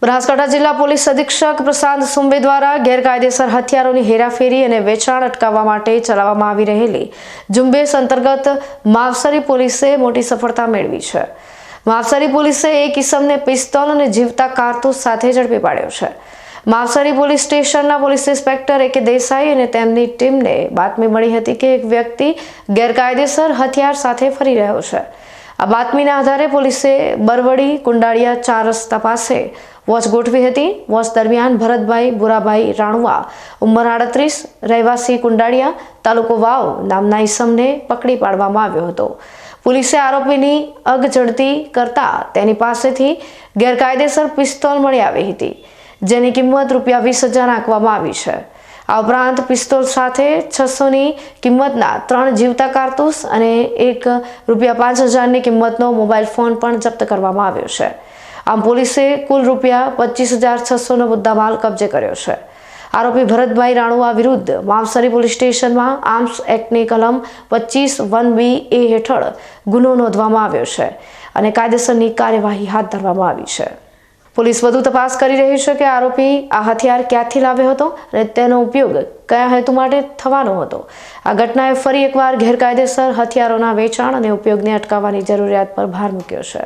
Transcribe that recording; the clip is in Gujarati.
બનાસકાંઠા જિલ્લા પોલીસ અધિક્ષક પ્રશાંત સુંબે દ્વારા ગેરકાયદેસર હથિયારોની હેરાફેરી અને વેચાણ અટકાવવા માટે ચલાવવામાં આવી રહેલી ઝુંબેશ અંતર્ગત માવસરી પોલીસે મોટી સફળતા મેળવી છે। માવસરી પોલીસે એક ઇસમને પિસ્તોલ અને જીવતા કારતૂસ સાથે ઝડપી પાડ્યો છે। માવસરી પોલીસ સ્ટેશનના પોલીસ ઇન્સ્પેક્ટર એ.કે. દેસાઈ અને તેમની ટીમને બાતમી મળી હતી કે એક વ્યક્તિ ગેરકાયદેસર હથિયાર સાથે ફરી રહ્યો છે। આ બાતમીના આધારે પોલીસે બરવડી કુંડાળિયા 4 રસ્તા પાસે વોચ ગોઠવી હતી। વોચ દરમિયાન ભરતભાઈ બુરાભાઈ રાણુઆ ઉંમર 38 રહેવાસી કુંડાળિયા તાલુકો વાવ નામના ઈસમને પકડી પાડવામાં આવ્યો હતો। પોલીસે આરોપીની અગજડતી કરતા તેની પાસેથી ગેરકાયદેસર પિસ્તોલ મળી આવી હતી, જેની કિંમત ₹20,000 આંકવામાં આવી છે। આ ઉપરાંત પિસ્તોલ સાથે 600ની કિંમતના 3 જીવતા કારતૂસ અને એક ₹5,000ની કિંમતનો મોબાઈલ ફોન પણ જપ્ત કરવામાં આવ્યો છે। આમ પોલીસે કુલ ₹25,600નો મુદ્દામાલ કબજે કર્યો છે। આરોપી ભરતભાઈ રાણુઆ વિરુદ્ધ માવસરી પોલીસ સ્ટેશનમાં આર્મ્સ એક્ટની કલમ 25(1)(b)(a) હેઠળ ગુનો નોંધવામાં આવ્યો છે અને કાયદેસરની કાર્યવાહી હાથ ધરવામાં આવી છે। પોલીસ વધુ તપાસ કરી રહી છે કે આરોપી આ હથિયાર ક્યાંથી લાવ્યો હતો અને તેનો ઉપયોગ કયા હેતુ માટે થવાનો હતો। આ ઘટનાએ ફરી એકવાર ગેરકાયદેસર હથિયારોના વેચાણ અને ઉપયોગને અટકાવવાની જરૂરિયાત પર ભાર મૂક્યો છે।